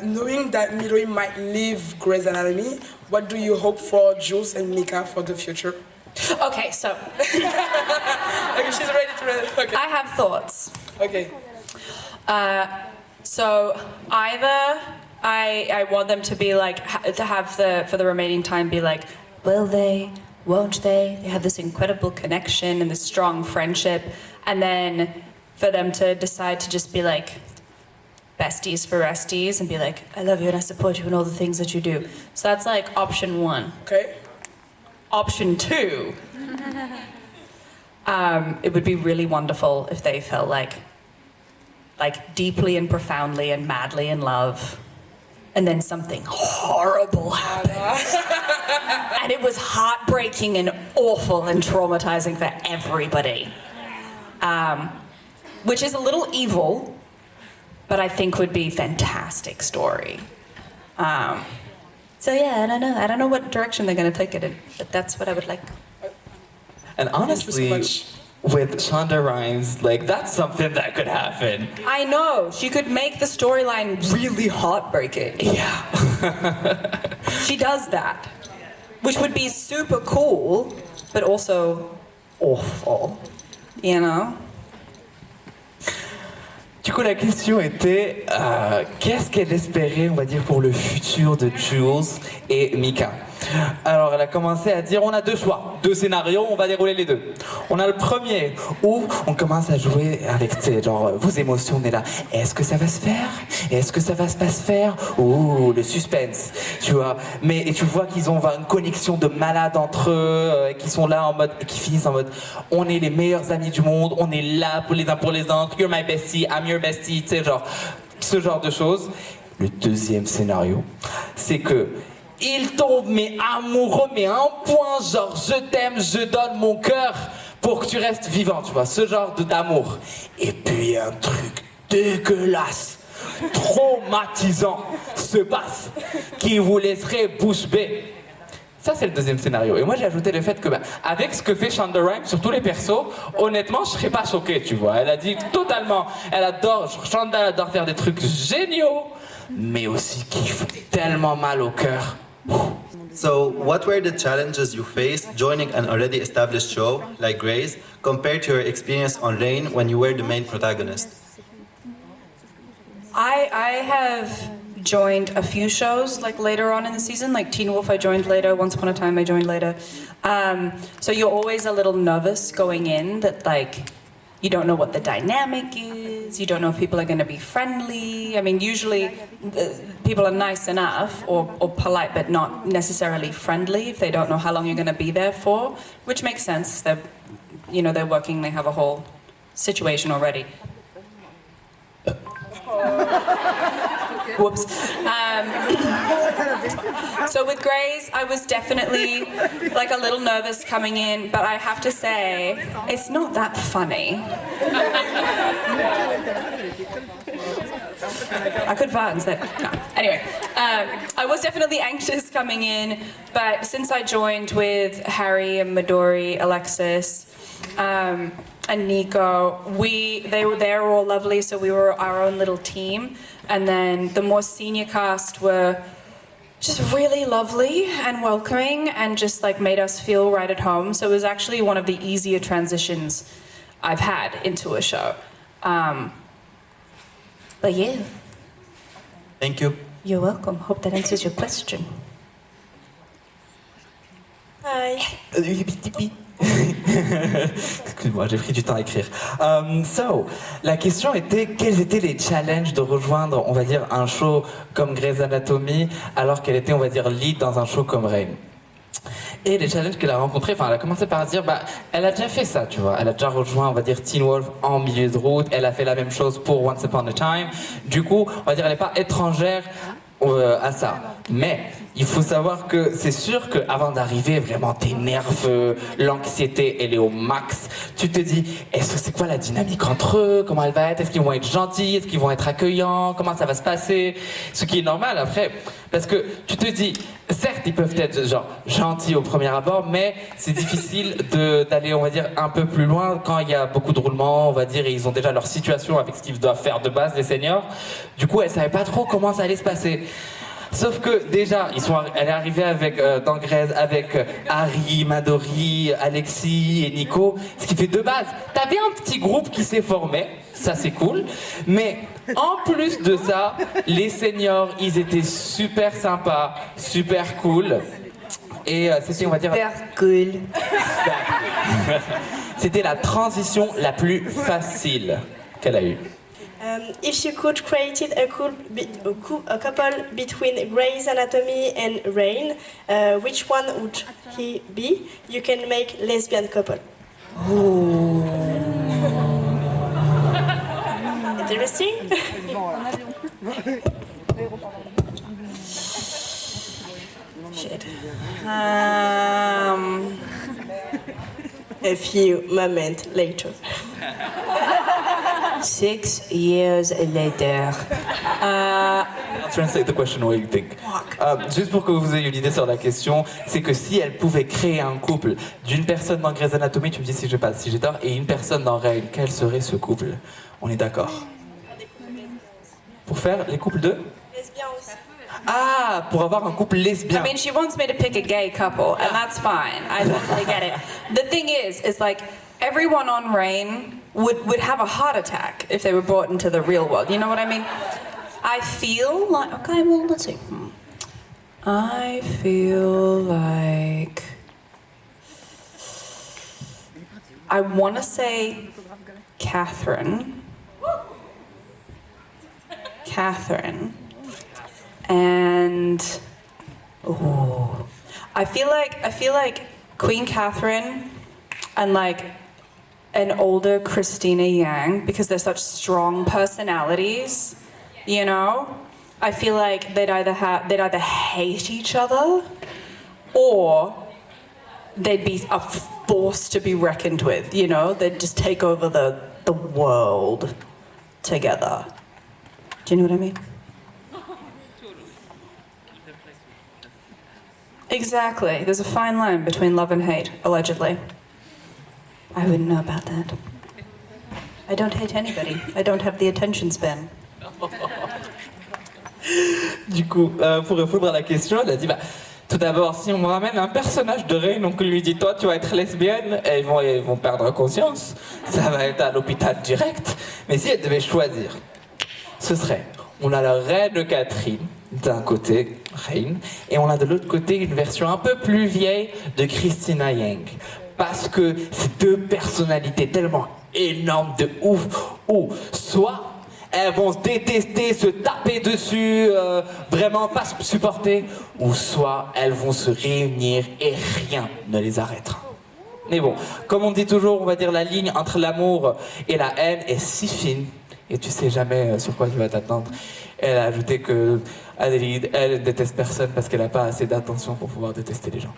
knowing that Midori might leave Grey's Anatomy, what do you hope for Jules and Mika for the future? Okay, so Okay, she's ready to. Okay. I have thoughts. Okay. So either I want them to be like to have for the remaining time be like, will they? Won't they? They have this incredible connection and this strong friendship, and then for them to decide to just be like besties for resties and be like, I love you and I support you in all the things that you do. So that's like option one. Okay. Option two, it would be really wonderful if they felt like deeply and profoundly and madly in love, and then something horrible happened. And it was heartbreaking and awful and traumatizing for everybody. Which is a little evil, but I think would be a fantastic story. So yeah, I don't know what direction they're going to take it in, but that's what I would like. And honestly, with Shonda Rhimes, like, that's something that could happen. I know, she could make the storyline really heartbreaking. Yeah. She does that, which would be super cool, but also awful, you know? Du coup, la question était, qu'est-ce qu'elle espérait, on va dire, pour le futur de Jules et Mika? Alors, elle a commencé à dire, on a deux choix, deux scénarios, on va dérouler les deux. On a le premier, où on commence à jouer avec, tu sais, genre, vos émotions, on est là, est-ce que ça va se faire? Est-ce que ça va pas se faire? Ouh, le suspense, tu vois. Mais et tu vois qu'ils ont une connexion de malade entre eux, qui sont là en mode, qui finissent en mode, on est les meilleurs amis du monde, on est là pour les uns pour les autres, you're my bestie, I'm your bestie, tu sais, genre, ce genre de choses. Le deuxième scénario, c'est que il tombe mais amoureux, mais à un point, genre je t'aime, je donne mon cœur pour que tu restes vivant, tu vois, ce genre d'amour. Et puis un truc dégueulasse, traumatisant se passe, qui vous laisserait bouche bée. Ça, c'est le deuxième scénario. Et moi, j'ai ajouté le fait que, avec ce que fait Shonda Rhimes sur tous les persos, honnêtement, je serais pas choqué, tu vois. Elle a dit totalement, Shonda adore faire des trucs géniaux, mais aussi qui font tellement mal au cœur. So, what were the challenges you faced joining an already established show like Grey's compared to your experience on Reign when you were the main protagonist? I have joined a few shows like later on in the season, like Teen Wolf I joined later, Once Upon a Time I joined later. So you're always a little nervous going in that like you don't know what the dynamic is, you don't know if people are going to be friendly. I mean, usually people are nice enough or polite but not necessarily friendly if they don't know how long you're going to be there for, which makes sense. They're working, they have a whole situation already. Whoops. So with Grey's, I was definitely like a little nervous coming in, but I have to say, it's not that funny. I could fart and say, no. Anyway, I was definitely anxious coming in, but since I joined with Harry and Midori, Alexis, and Nico, they're all lovely, so we were our own little team. And then the more senior cast were just really lovely and welcoming and just like made us feel right at home. So it was actually one of the easier transitions I've had into a show. But yeah. Thank you. You're welcome. Hope that answers your question. Hi. Excuse-moi, j'ai pris du temps à écrire. So, la question était quels étaient les challenges de rejoindre, on va dire, un show comme Grey's Anatomy alors qu'elle était, on va dire, lead dans un show comme Reign. Et les challenges qu'elle a rencontrés, elle a commencé par dire, elle a déjà fait ça, tu vois. Elle a déjà rejoint, on va dire, Teen Wolf en milieu de route. Elle a fait la même chose pour Once Upon a Time. Du coup, on va dire, elle n'est pas étrangère à ça. Mais il faut savoir que c'est sûr qu'avant d'arriver, vraiment tes nerfs, l'anxiété, elle est au max. Tu te dis, est-ce que c'est quoi la dynamique entre eux? Comment elle va être? Est-ce qu'ils vont être gentils? Est-ce qu'ils vont être accueillants? Comment ça va se passer? Ce qui est normal après, parce que tu te dis, certes, ils peuvent être genre gentils au premier abord, mais c'est difficile d'aller, on va dire, un peu plus loin quand il y a beaucoup de roulements, on va dire, et ils ont déjà leur situation avec ce qu'ils doivent faire de base, les seniors. Du coup, elle savait pas trop comment ça allait se passer. Sauf que déjà, elle est arrivée avec dans Grey's avec Harry, Madori, Alexis et Nico, ce qui fait de base. T'avais un petit groupe qui s'est formé, ça c'est cool. Mais en plus de ça, les seniors, ils étaient super sympas, super cool. Et c'était, on va dire, Super cool. c'était la transition la plus facile qu'elle a eue. If you could create a couple between Grey's Anatomy and Rain, which one would he be? You can make lesbian couple. Interesting. Shit. A few moments later. 6 years later. I'll translate the question what you think. Juste pour que vous ayez une idée sur la question, c'est que si elle pouvait créer un couple d'une personne dans Grey's Anatomy, tu me dis si j'ai tort, et une personne dans Rain, quel serait ce couple? On est d'accord. Pour faire les couples de? Lesbien aussi. Ah, pour avoir un couple lesbien. I mean, she wants me to pick a gay couple, and that's fine. I totally get it. The thing is like everyone on Rain would have a heart attack if they were brought into the real world. You know what I mean? I feel like, okay, well, let's see. I feel like I want to say Catherine. And I feel like Queen Catherine and like an older Christina Yang, because they're such strong personalities, you know. I feel like they'd either hate each other, or they'd be a force to be reckoned with. You know, they'd just take over the world together. Do you know what I mean? Exactly. There's a fine line between love and hate, allegedly. I wouldn't know about that. I don't hate anybody. I don't have the attention span. Du coup, pour répondre à la question, elle a dit, tout d'abord, si on me ramène un personnage de Rain, donc on lui dit, toi, tu vas être lesbienne, et ils vont perdre conscience. Ça va être à l'hôpital direct. Mais si elle devait choisir, ce serait, on a la reine Catherine d'un côté, Rain, et on a de l'autre côté une version un peu plus vieille de Christina Yang. Parce que ces deux personnalités tellement énormes de ouf, où soit elles vont se détester, se taper dessus, vraiment pas se supporter, ou soit elles vont se réunir et rien ne les arrêtera. Mais bon, comme on dit toujours, on va dire la ligne entre l'amour et la haine est si fine, et tu sais jamais sur quoi tu vas t'attendre. Elle a ajouté que Adélaïde, elle déteste personne parce qu'elle n'a pas assez d'attention pour pouvoir détester les gens.